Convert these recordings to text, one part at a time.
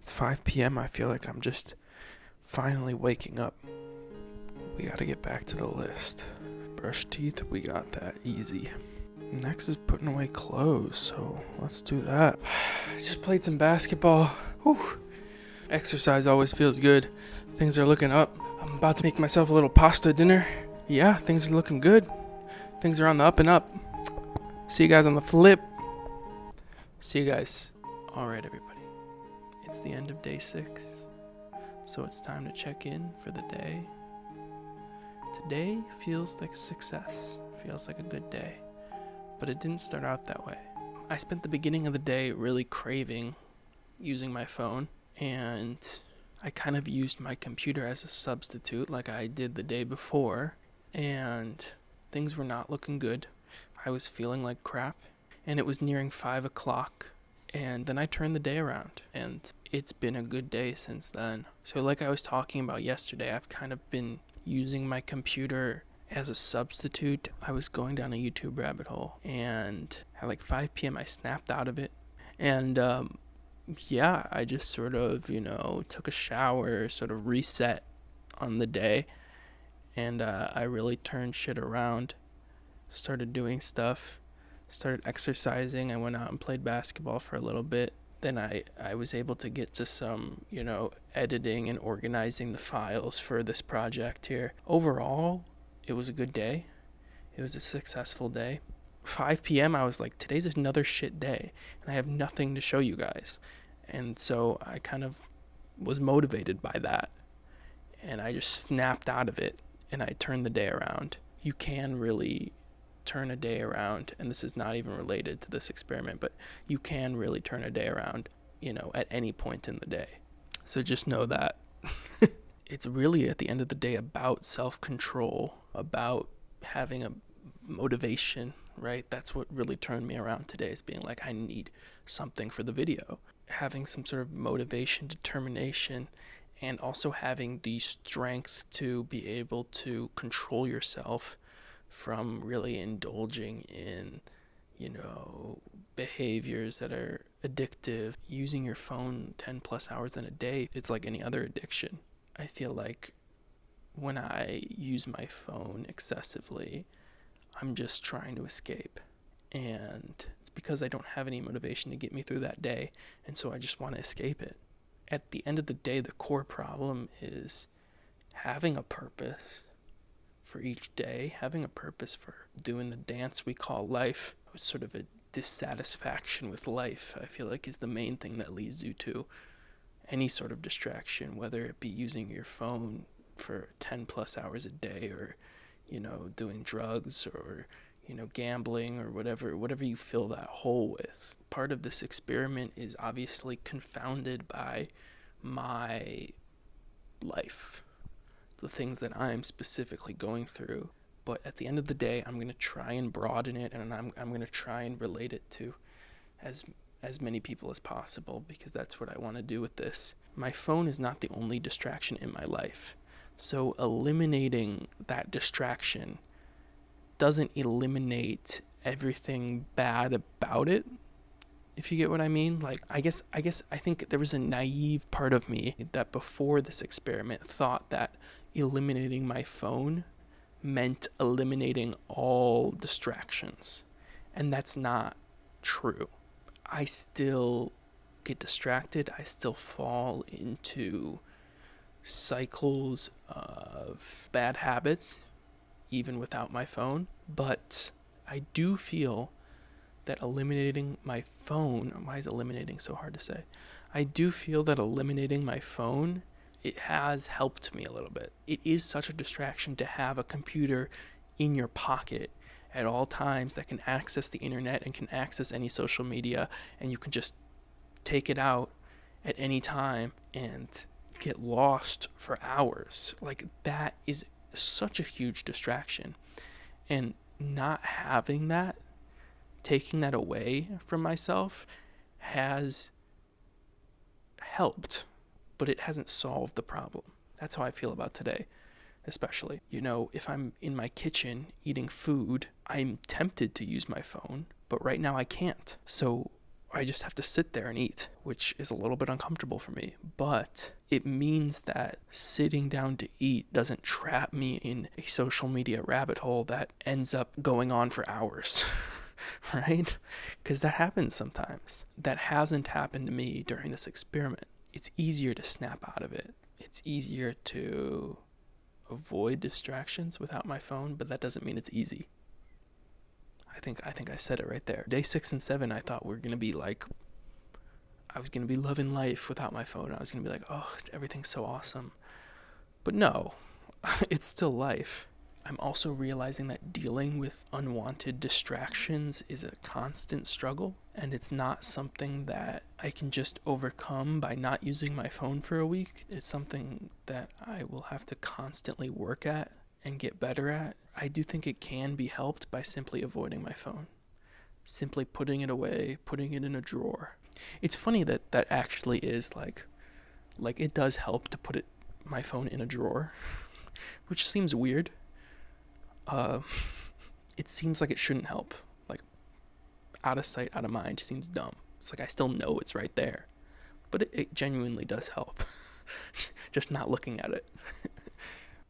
It's 5 p.m. I feel like I'm just finally waking up. We gotta get back to the list. Brush teeth, we got that easy. Next is putting away clothes, so let's do that. I just played some basketball. Whew. Exercise always feels good. Things are looking up. I'm about to make myself a little pasta dinner. Yeah, things are looking good. Things are on the up and up. See you guys on the flip. See you guys. Alright, everybody. It's the end of day 6, so it's time to check in for the day. Today feels like a success, feels like a good day, but it didn't start out that way. I spent the beginning of the day really craving using my phone, and I kind of used my computer as a substitute like I did the day before, and things were not looking good. I was feeling like crap, and it was nearing 5 o'clock. And then I turned the day around, and it's been a good day since then. So like I was talking about yesterday, I've kind of been using my computer as a substitute. I was going down a YouTube rabbit hole, and at like 5 p.m. I snapped out of it. And I just sort of, took a shower, sort of reset on the day. And I really turned shit around, started doing stuff. Started exercising. I went out and played basketball for a little bit. Then I was able to get to some, editing and organizing the files for this project here. Overall, it was a good day. It was a successful day. 5 p.m. I was like, today's another shit day, and I have nothing to show you guys. And so I kind of was motivated by that, and I just snapped out of it, and I turned the day around. You can really turn a day around, and this is not even related to this experiment, but you can really turn a day around, at any point in the day. So just know that. It's really at the end of the day about self-control, about having a motivation, right? That's what really turned me around today, is being like, I need something for the video. Having some sort of motivation, determination, and also having the strength to be able to control yourself from really indulging in, behaviors that are addictive. Using your phone 10 plus hours in a day, it's like any other addiction. I feel like when I use my phone excessively, I'm just trying to escape. And it's because I don't have any motivation to get me through that day, and so I just want to escape it. At the end of the day, the core problem is having a purpose for each day, having a purpose for doing the dance we call life. Sort of a dissatisfaction with life, I feel like, is the main thing that leads you to any sort of distraction, whether it be using your phone for 10 plus hours a day, or doing drugs, or gambling, or whatever you fill that hole with. Part of this experiment is obviously confounded by my life, the things that I'm specifically going through. But at the end of the day, I'm going to try and broaden it, and I'm going to try and relate it to as many people as possible, because that's what I want to do with this. My phone is not the only distraction in my life. So eliminating that distraction doesn't eliminate everything bad about it, if you get what I mean. Like, I think there was a naive part of me that before this experiment thought that eliminating my phone meant eliminating all distractions. And that's not true. I still get distracted. I still fall into cycles of bad habits, even without my phone. But I do feel that eliminating my phone, why is eliminating so hard to say? I do feel that eliminating my phone, it has helped me a little bit. It is such a distraction to have a computer in your pocket at all times that can access the internet and can access any social media, and you can just take it out at any time and get lost for hours. Like, that is such a huge distraction. And not having that, taking that away from myself, has helped, but it hasn't solved the problem. That's how I feel about today, especially. If I'm in my kitchen eating food, I'm tempted to use my phone, but right now I can't. So I just have to sit there and eat, which is a little bit uncomfortable for me. But it means that sitting down to eat doesn't trap me in a social media rabbit hole that ends up going on for hours, right? Because that happens sometimes. That hasn't happened to me during this experiment. It's easier to snap out of it. It's easier to avoid distractions without my phone, but that doesn't mean it's easy. I think I said it right there. Day 6 and 7, I thought we were gonna be like, I was gonna be loving life without my phone. I was gonna be like, oh, everything's so awesome. But no, it's still life. I'm also realizing that dealing with unwanted distractions is a constant struggle, and it's not something that I can just overcome by not using my phone for a week. It's something that I will have to constantly work at and get better at. I do think it can be helped by simply avoiding my phone, simply putting it away, putting it in a drawer. It's funny that that actually is like it does help to put my phone in a drawer, which seems weird. It seems like it shouldn't help. Like, out of sight, out of mind seems dumb. It's like I still know it's right there, but it genuinely does help. Just not looking at it.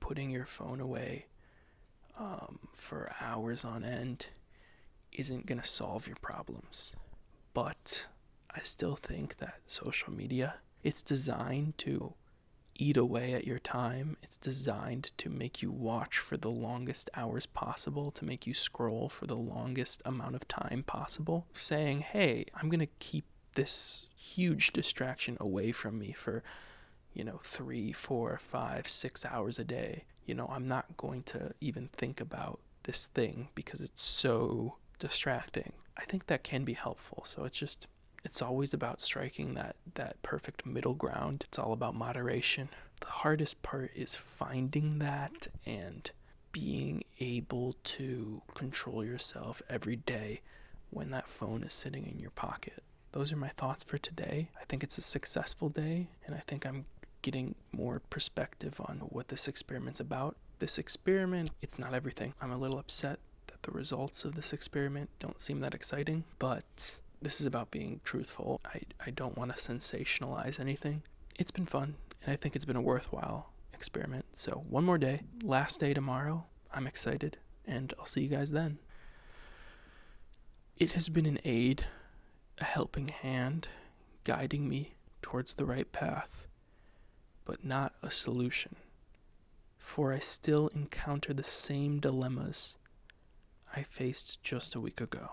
Putting your phone away for hours on end isn't going to solve your problems. But I still think that social media, it's designed to eat away at your time. It's designed to make you watch for the longest hours possible, to make you scroll for the longest amount of time possible, saying, hey, I'm going to keep this huge distraction away from me for 3, 4, 5, 6 hours a day. I'm not going to even think about this thing because it's so distracting. I think that can be helpful. So it's always about striking that perfect middle ground. It's all about moderation. The hardest part is finding that and being able to control yourself every day when that phone is sitting in your pocket. Those are my thoughts for today. I think it's a successful day, and I think I'm getting more perspective on what this experiment's about. This experiment, it's not everything. I'm a little upset that the results of this experiment don't seem that exciting, but this is about being truthful. I don't want to sensationalize anything. It's been fun, and I think it's been a worthwhile experiment. So one more day, last day tomorrow. I'm excited, and I'll see you guys then. It has been an aid, a helping hand, guiding me towards the right path, but not a solution. For I still encounter the same dilemmas I faced just a week ago.